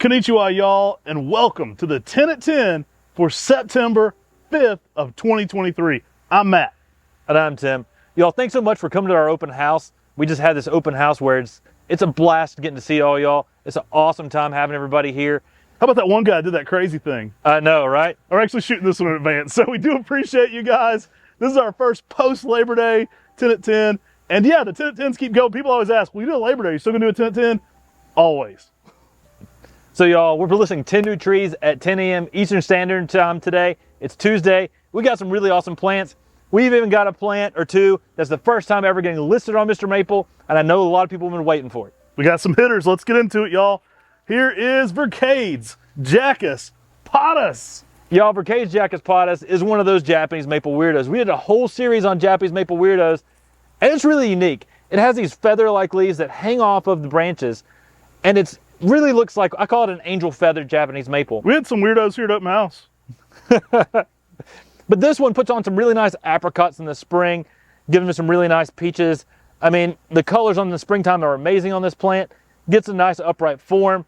Konnichiwa, y'all, and welcome to the 10 at 10 for September 5th of 2023. I'm Matt. And I'm Tim. Y'all, thanks so much for coming to our open house. We just had this open house where it's a blast getting to see all y'all. It's an awesome time having everybody here. How about that one guy that did that crazy thing? I know, right? We're actually shooting this one in advance, so we do appreciate you guys. This is our first post-Labor Day 10 at 10. And yeah, the 10 at 10s keep going. People always ask, well, you do a Labor Day, you still gonna do a 10 at 10? Always. So y'all, we're listing 10 new trees at 10 a.m. Eastern Standard Time today. It's Tuesday. We got some really awesome plants. We've even got a plant or two that's the first time ever getting listed on Mr. Maple, and I know a lot of people have been waiting for it. We got some hitters. Let's get into it, y'all. Here is Brocade's jackass potus. Y'all, Brocade's jackass potus is one of those Japanese maple weirdos. We did a whole series on Japanese maple weirdos, and it's really unique. It has these feather-like leaves that hang off of the branches, and it's really looks like, I call it an angel feathered Japanese maple. We had some weirdos here at Open House. But this one puts on some really nice apricots in the spring, giving us some really nice peaches. I mean, the colors on the springtime are amazing on this plant. Gets a nice upright form,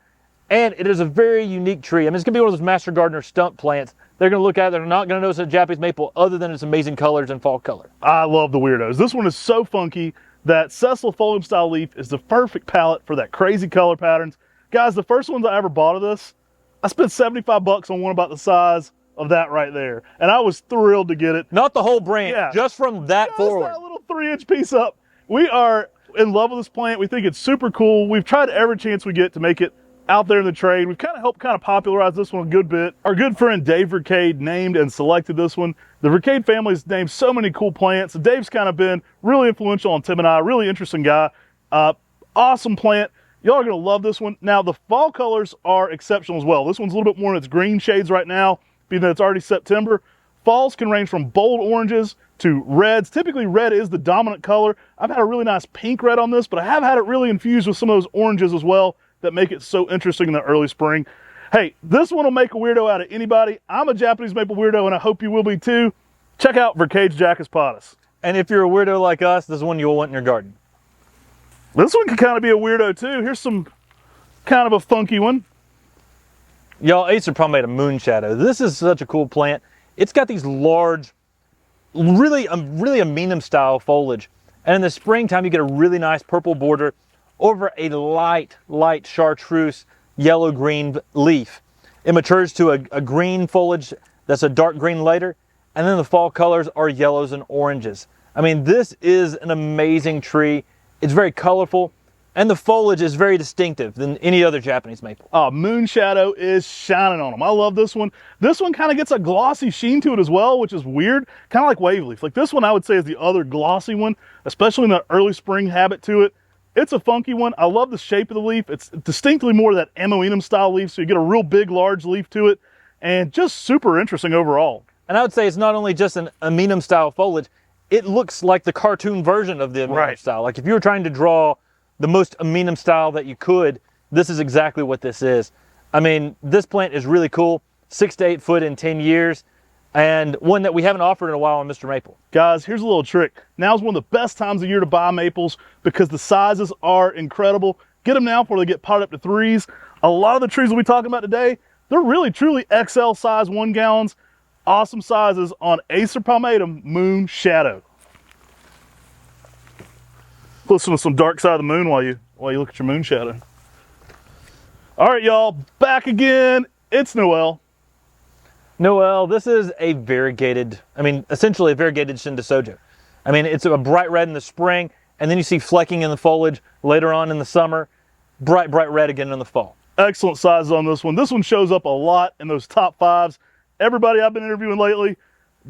and it is a very unique tree. I mean, it's gonna be one of those master gardener stump plants. They're gonna look at it, they're not gonna notice a Japanese maple other than its amazing colors and fall color. I love the weirdos. This one is so funky that sessilifolium style leaf is the perfect palette for that crazy color patterns. Guys, the first ones I ever bought of this, I spent 75 bucks on one about the size of that right there. And I was thrilled to get it. Not the whole branch, just from that forward. That little 3-inch piece up. We are in love with this plant. We think it's super cool. We've tried every chance we get to make it out there in the trade. We've kind of helped popularize this one a good bit. Our good friend Dave Brocade named and selected this one. The Brocade family's named so many cool plants. Dave's kind of been really influential on Tim and I, really interesting guy. Awesome plant. Y'all are gonna love this one. Now, the fall colors are exceptional as well. This one's a little bit more in its green shades right now, being that it's already September. Falls can range from bold oranges to reds. Typically, red is the dominant color. I've had a really nice pink red on this, but I have had it really infused with some of those oranges as well that make it so interesting in the early spring. Hey, this one will make a weirdo out of anybody. I'm a Japanese maple weirdo, and I hope you will be too. Check out Brocade's jackass potus. And if you're a weirdo like us, this is one you'll want in your garden. This one could kind of be a weirdo too. Here's some kind of a funky one. Y'all, Acer Pomade Moon Shadow. This is such a cool plant. It's got these large, really amenum style foliage. And in the springtime, you get a really nice purple border over a light chartreuse yellow-green leaf. It matures to a green foliage that's a dark green later. And then the fall colors are yellows and oranges. I mean, this is an amazing tree. It's very colorful, and the foliage is very distinctive than any other Japanese maple. Oh, Moon Shadow is shining on them. I love this one. This one kind of gets a glossy sheen to it as well, which is weird, kind of like wave leaf. Like this one I would say is the other glossy one, especially in the early spring habit to it. It's a funky one. I love the shape of the leaf. It's distinctly more of that Emoenum style leaf, so you get a real big, large leaf to it, and just super interesting overall. And I would say it's not only just an Amenum style foliage, it looks like the cartoon version of the Amenum style. Like if you were trying to draw the most Amenum style that you could, this is exactly what this is. I mean, this plant is really cool. 6 to 8 foot in 10 years, and one that we haven't offered in a while on Mr. Maple. Guys, here's a little trick. Now's one of the best times of year to buy maples because the sizes are incredible. Get them now before they get potted up to 3s. A lot of the trees we'll be talking about today, they're really truly XL size 1 gallons. Awesome sizes on Acer Palmatum Moon Shadow. Listen to some Dark Side of the Moon while you look at your moon shadow. All right, y'all, back again. It's Noel. Noel, this is a variegated, essentially a variegated Shinju Sojo. I mean, it's a bright red in the spring, and then you see flecking in the foliage later on in the summer. Bright red again in the fall. Excellent sizes on this one. This one shows up a lot in those top 5s. Everybody I've been interviewing lately,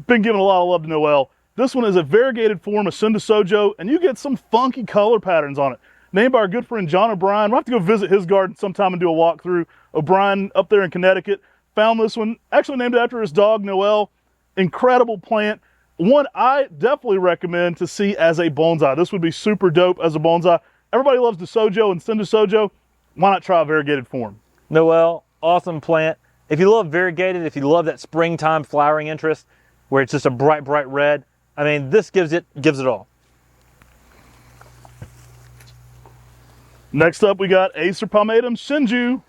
been giving a lot of love to Noel. This one is a variegated form of Shinju Sojo, and you get some funky color patterns on it. Named by our good friend John O'Brien. We'll have to go visit his garden sometime and do a walkthrough. O'Brien up there in Connecticut found this one, actually named after his dog Noel. Incredible plant. One I definitely recommend to see as a bonsai. This would be super dope as a bonsai. Everybody loves the Sojo and Shinju Sojo. Why not try a variegated form? Noel, awesome plant. If you love variegated, if you love that springtime flowering interest, where it's just a bright red, I mean, this gives it all. Next up, we got Acer Palmatum Shinju.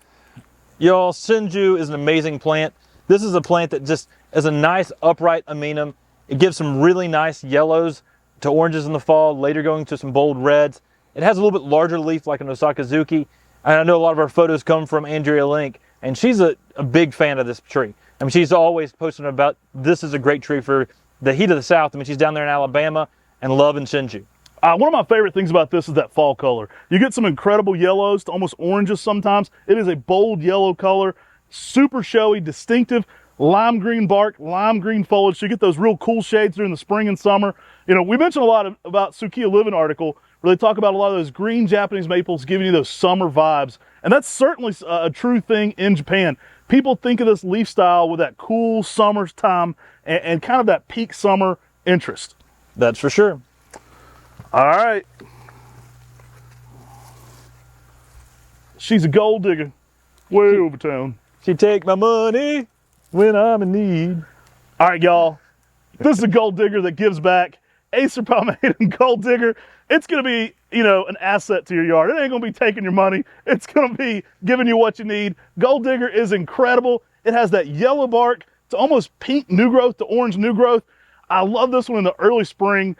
Y'all, Shinju is an amazing plant. This is a plant that just is a nice upright amenum. It gives some really nice yellows to oranges in the fall, later going to some bold reds. It has a little bit larger leaf like an Osakazuki. And I know a lot of our photos come from Andrea Link, and she's a big fan of this tree. I mean, she's always posting about this is a great tree for the heat of the South. I mean, she's down there in Alabama and loving Shinju. One of my favorite things about this is that fall color. You get some incredible yellows to almost oranges sometimes. It is a bold yellow color, super showy, distinctive, lime green bark, lime green foliage. So you get those real cool shades during the spring and summer. You know, we mentioned a lot about Tsukiya Living article where they talk about a lot of those green Japanese maples giving you those summer vibes. And that's certainly a true thing in Japan. People think of this leaf style with that cool summertime and kind of that peak summer interest. That's for sure. All right. She's a gold digger way over town. She take my money when I'm in need. All right, y'all. This is a gold digger that gives back. Acer Palmated Gold Digger. It's going to be, you know, an asset to your yard. It ain't going to be taking your money. It's going to be giving you what you need. Gold Digger is incredible. It has that yellow bark to almost pink new growth to orange new growth. I love this one in the early spring.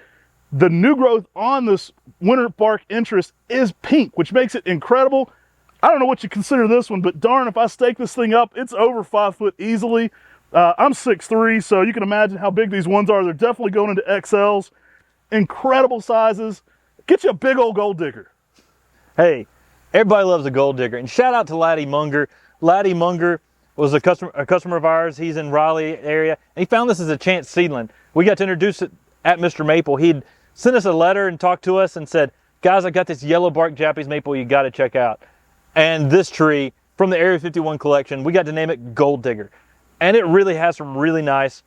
The new growth on this winter bark interest is pink, which makes it incredible. I don't know what you consider this one, but darn, if I stake this thing up, it's over 5 foot easily. I'm 6'3", so you can imagine how big these ones are. They're definitely going into XLs. Incredible sizes. Get you a big old gold digger. Hey, everybody loves a gold digger. And shout out to Laddie Munger. Laddie Munger was a customer of ours. He's in Raleigh area. And he found this as a chance seedling. We got to introduce it at Mr. Maple. He'd sent us a letter and talked to us and said, guys, I got this yellow bark Japanese maple you got to check out. And this tree from the Area 51 collection, we got to name it Gold Digger. And it really has some really nice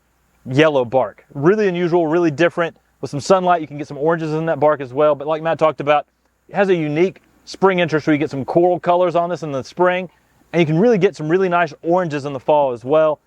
yellow bark. Really unusual, really different. With some sunlight, you can get some oranges in that bark as well. But like Matt talked about, it has a unique spring interest where you get some coral colors on this in the spring. And you can really get some really nice oranges in the fall as well.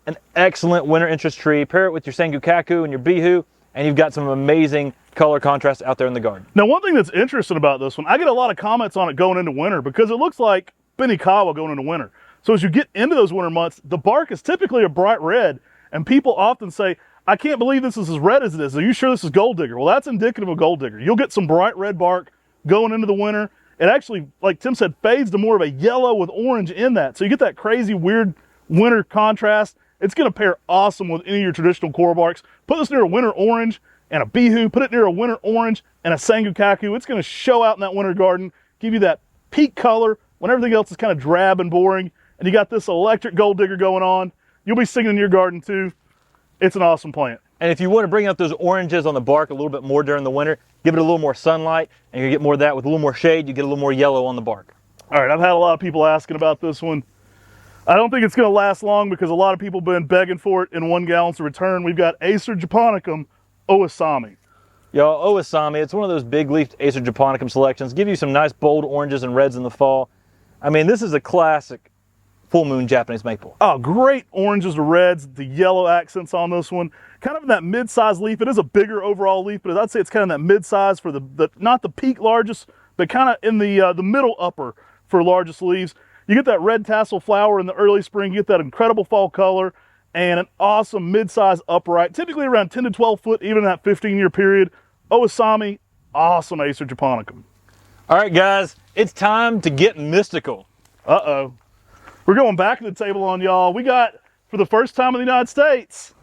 An excellent winter interest tree. Pair it with your Sengukaku and your Bihu, and you've got some amazing color contrast out there in the garden. Now, one thing that's interesting about this one, I get a lot of comments on it going into winter because it looks like Benikawa going into winter. So as you get into those winter months, the bark is typically a bright red, and people often say, I can't believe this is as red as it is. Are you sure this is Gold Digger? Well, that's indicative of Gold Digger. You'll get some bright red bark going into the winter. It actually, like Tim said, fades to more of a yellow with orange in that. So you get that crazy, weird winter contrast. It's going to pair awesome with any of your traditional coral barks. Put this near a winter orange and a Bihu. Put it near a winter orange and a Sengukaku. It's going to show out in that winter garden, give you that peak color when everything else is kind of drab and boring. And you got this electric Gold Digger going on. You'll be singing in your garden too. It's an awesome plant. And if you want to bring out those oranges on the bark a little bit more during the winter, give it a little more sunlight, and you get more of that with a little more shade, you get a little more yellow on the bark. All right, I've had a lot of people asking about this one. I don't think it's going to last long because a lot of people have been begging for it in 1 gallons to return. We've got Acer japonicum Owasami. Y'all, Owasami, it's one of those big leafed Acer japonicum selections. Give you some nice bold oranges and reds in the fall. I mean, this is a classic full moon Japanese maple. Oh, great oranges to reds, the yellow accents on this one. Kind of in that mid-size leaf. It is a bigger overall leaf, but I'd say it's kind of that mid-size for the not the peak largest, but kind of in the middle upper for largest leaves. You get that red tassel flower in the early spring, you get that incredible fall color, and an awesome mid-size upright, typically around 10 to 12 foot, even in that 15-year period. Owasami, awesome Acer japonicum. All right, guys, it's time to get mystical. Uh-oh. We're going back to the table on y'all. We got, for the first time in the United States,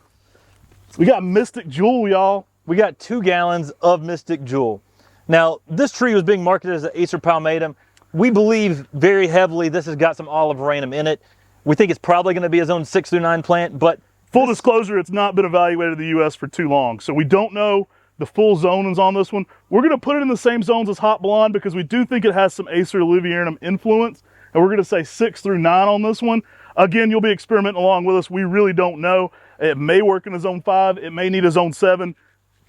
we got Mystic Jewel, y'all. We got 2 gallons of Mystic Jewel. Now, this tree was being marketed as an Acer palmatum. We believe very heavily this has got some oliveranum in it. We think it's probably going to be his own 6 through 9 plant, but full disclosure, it's not been evaluated in the U.S. for too long, so we don't know the full zonings on this one. We're going to put it in the same zones as Hot Blonde because we do think it has some Acer oliveranum influence, and we're going to say 6 through 9 on this one. Again, you'll be experimenting along with us. We really don't know. It may work in a zone 5. It may need a zone 7.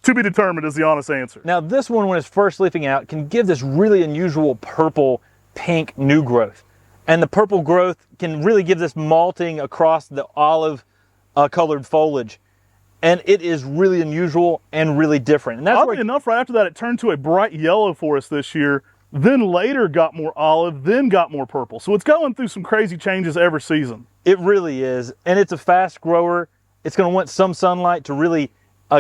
To be determined is the honest answer. Now, this one, when it's first leafing out, can give this really unusual purple, pink new growth. And the purple growth can really give this malting across the olive colored foliage. And it is really unusual and really different. And that's oddly enough, right after that, it turned to a bright yellow for us this year. then later got more olive, then got more purple. So it's going through some crazy changes every season. It really is, and it's a fast grower. It's going to want some sunlight to really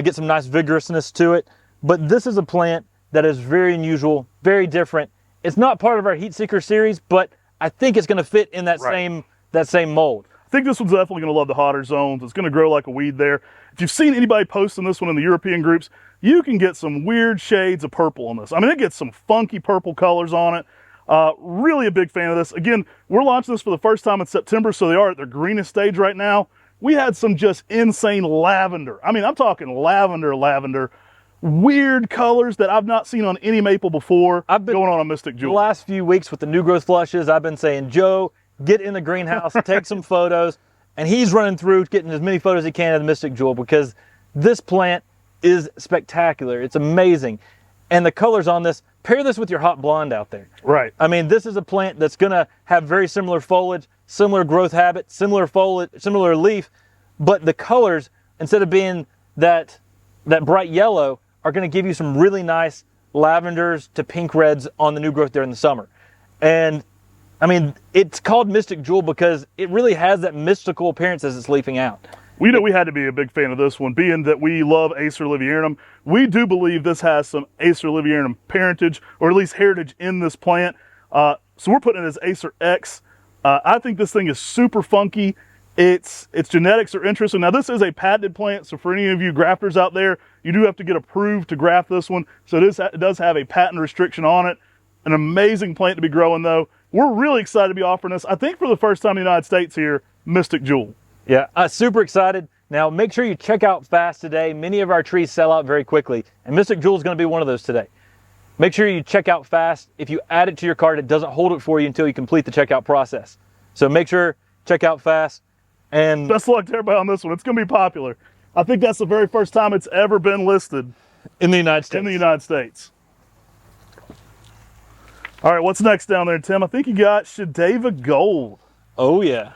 get some nice vigorousness to it. But this is a plant that is very unusual, very different. It's not part of our heat seeker series, but I think it's going to fit in that same mold. I think this one's definitely going to love the hotter zones. It's going to grow like a weed there. If you've seen anybody posting this one in the European groups, you can get some weird shades of purple on this. I mean, it gets some funky purple colors on it. Really a big fan of this. Again, we're launching this for the first time in September, so they are at their greenest stage right now. We had some just insane lavender. I mean, I'm talking lavender. Weird colors that I've not seen on any maple before. I've been going on a Mystic Jewel. The last few weeks with the new growth flushes, I've been saying, Joe, get in the greenhouse, take some photos, and he's running through getting as many photos as he can of the Mystic Jewel because this plant is spectacular. It's amazing. And the colors on this, pair this with your hot blonde out there. Right. I mean, this is a plant that's going to have very similar foliage, similar growth habit, similar foliage, similar leaf, but the colors, instead of being that bright yellow, are going to give you some really nice lavenders to pink reds on the new growth there in the summer. And I mean, it's called Mystic Jewel because it really has that mystical appearance as it's leafing out. We know we had to be a big fan of this one, being that we love Acer liviarum. We do believe this has some Acer liviarum parentage, or at least heritage in this plant. So we're putting it as Acer X. I think this thing is super funky. Its genetics are interesting. Now, this is a patented plant, so for any of you grafters out there, you do have to get approved to graft this one. So it does have a patent restriction on it. An amazing plant to be growing, though. We're really excited to be offering this, I think for the first time in the United States here, Mystic Jewel. Yeah, super excited. Now, make sure you check out fast today. Many of our trees sell out very quickly, and Mystic Jewel is going to be one of those today. Make sure you check out fast. If you add it to your cart, it doesn't hold it for you until you complete the checkout process. So make sure, check out fast. And best of luck to everybody on this one. It's going to be popular. I think that's the very first time it's ever been listed in the United States. In the United States. All right, what's next down there, Tim? I think you got Shidava Gold. Oh, yeah.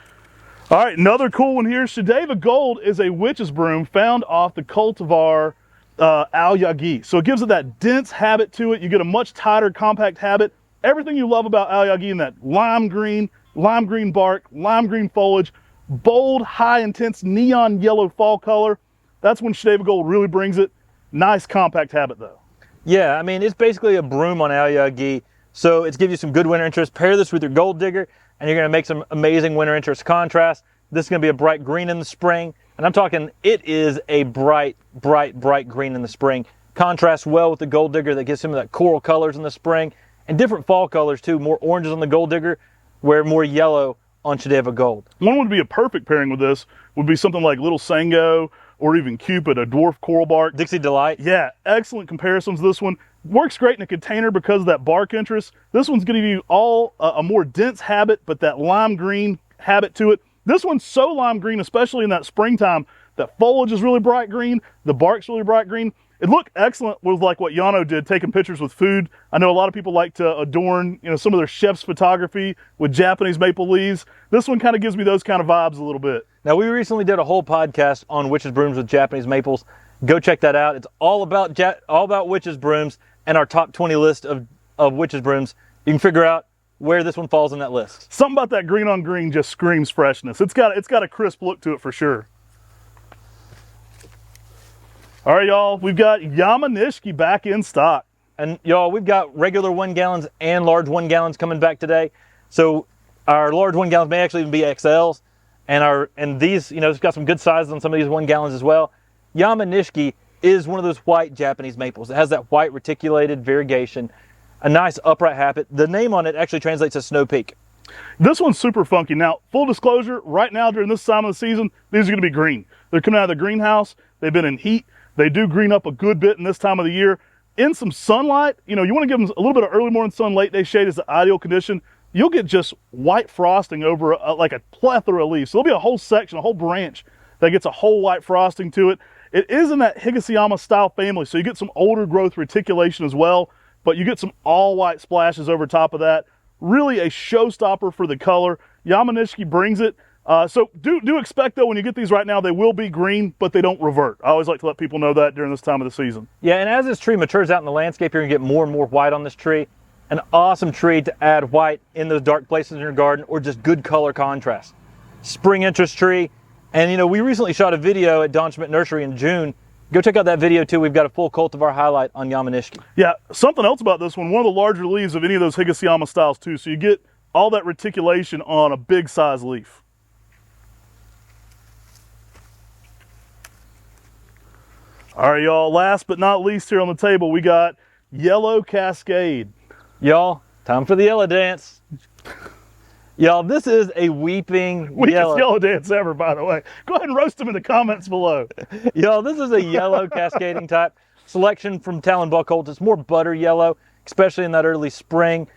All right, another cool one here. Shidava Gold is a witch's broom found off the cultivar Aoyagi. So it gives it that dense habit to it. You get a much tighter, compact habit. Everything you love about Aoyagi in that lime green bark, lime green foliage, bold, high, intense neon yellow fall color. That's when Shidava Gold really brings it. Nice, compact habit, though. Yeah, I mean, it's basically a broom on Aoyagi. So it's give you some good winter interest. Pair this with your gold digger, and you're going to make some amazing winter interest contrast. This is going to be a bright green in the spring. And I'm talking, it is a bright green in the spring. Contrasts well with the gold digger that gives some of that coral colors in the spring. And different fall colors, too. More oranges on the gold digger, where more yellow on Shidava Gold. One would be a perfect pairing with this would be something like Little Sango or even Cupid, a dwarf coral bark. Dixie Delight. Yeah, excellent comparisons. This one works great in a container because of that bark interest. This one's going to give you all a more dense habit, but that lime green habit to it. This one's so lime green, especially in that springtime, that foliage is really bright green, the bark's really bright green. It looked excellent with like what Yano did, taking pictures with food. I know a lot of people like to adorn, some of their chef's photography with Japanese maple leaves. This one kind of gives me those kind of vibes a little bit. Now, we recently did a whole podcast on witches brooms with Japanese maples. Go check that out. It's all about witches brooms and our top 20 list of witches brooms. You can figure out where this one falls on that list. Something about that green on green just screams freshness. It's got a crisp look to it for sure. All right, y'all, we've got Yamanishki back in stock. And y'all, we've got regular 1 gallons and large 1 gallons coming back today. So our large 1 gallons may actually even be XLs. And these, it's got some good sizes on some of these 1 gallons as well. Yamanishki is one of those white Japanese maples. It has that white reticulated variegation, a nice upright habit. The name on it actually translates to Snow Peak. This one's super funky. Now, full disclosure, right now during this time of the season, these are going to be green. They're coming out of the greenhouse. They've been in heat. They do green up a good bit in this time of the year. In some sunlight, you want to give them a little bit of early morning sun, late day shade is the ideal condition. You'll get just white frosting over like a plethora of leaves. So there'll be a whole section, a whole branch that gets a whole white frosting to it. It is in that Higashiyama style family, so you get some older growth reticulation as well, but you get some all white splashes over top of that. Really a showstopper for the color. Yamanishki brings it. So do expect, though, when you get these right now, they will be green, but they don't revert. I always like to let people know that during this time of the season. Yeah, and as this tree matures out in the landscape, you're going to get more and more white on this tree. An awesome tree to add white in those dark places in your garden, or just good color contrast. Spring interest tree. And you know, we recently shot a video at Don Schmidt Nursery in June. Go check out that video too. We've got a full cultivar highlight on Yamanishki. Yeah, something else about this one of the larger leaves of any of those Higasiyama styles too. So you get all that reticulation on a big size leaf. All right, y'all, last but not least here on the table, we got yellow cascade. Y'all, time for the yellow dance. Y'all, this is a weeping Weakest yellow dance ever, by the way. Go ahead and roast them in the comments below. Y'all, this is a yellow cascading type selection from Talon Buckholz. It's more butter yellow, especially in that early spring.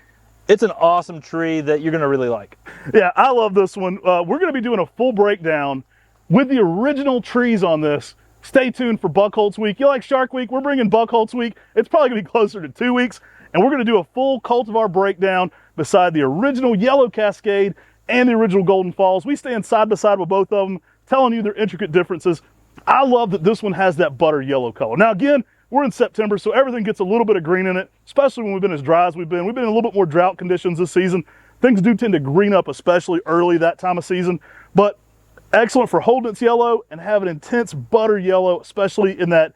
It's an awesome tree that you're gonna really like. Yeah, I love this one. We're gonna be doing a full breakdown with the original trees on this. Stay tuned for Buckholz Week. You like Shark Week? We're bringing Buckholz Week. It's probably gonna be closer to 2 weeks, and we're gonna do a full cultivar breakdown beside the original yellow cascade and the original Golden Falls. We stand side by side with both of them, telling you their intricate differences. I love that this one has that butter yellow color. Now again, we're in September, so everything gets a little bit of green in it, especially when we've been as dry as we've been. We've been in a little bit more drought conditions this season. Things do tend to green up, especially early that time of season, but excellent for holding its yellow and have an intense butter yellow, especially in that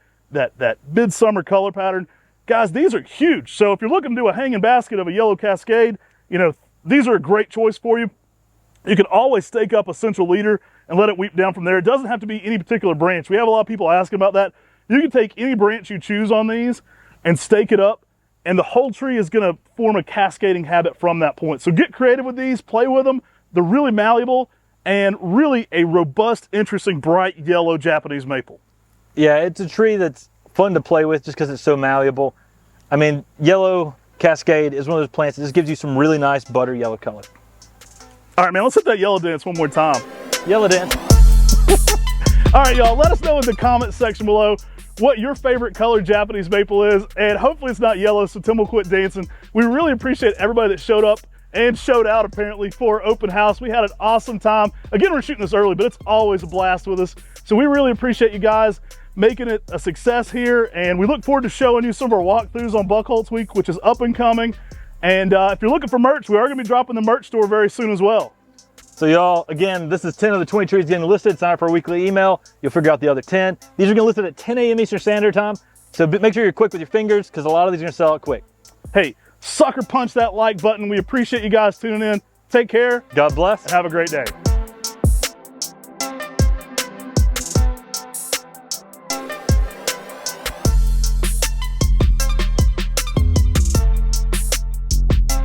midsummer color pattern. Guys, these are huge. So if you're looking to do a hanging basket of a yellow cascade, you know, these are a great choice for you. You can always stake up a central leader and let it weep down from there. It doesn't have to be any particular branch. We have a lot of people asking about that. You can take any branch you choose on these and stake it up, and the whole tree is gonna form a cascading habit from that point. So get creative with these, play with them. They're really malleable and really a robust, interesting, bright yellow Japanese maple. Yeah, it's a tree that's fun to play with just because it's so malleable. I mean, yellow cascade is one of those plants that just gives you some really nice butter yellow color. All right, man, let's hit that yellow dance one more time. Yellow dance. All right, y'all, let us know in the comment section below what your favorite color Japanese maple is, and hopefully it's not yellow, so Tim will quit dancing. We really appreciate everybody that showed up and showed out, apparently, for open house. We had an awesome time. Again, we're shooting this early, but it's always a blast with us. So we really appreciate you guys making it a success here, and we look forward to showing you some of our walkthroughs on Buckholz Week, which is up and coming. And if you're looking for merch, we are going to be dropping the merch store very soon as well. So y'all, again, this is 10 of the 20 trees getting listed. Sign up for a weekly email. You'll figure out the other 10. These are getting listed at 10 a.m. Eastern Standard Time. So make sure you're quick with your fingers, because a lot of these are going to sell out quick. Hey, sucker punch that like button. We appreciate you guys tuning in. Take care. God bless. And have a great day.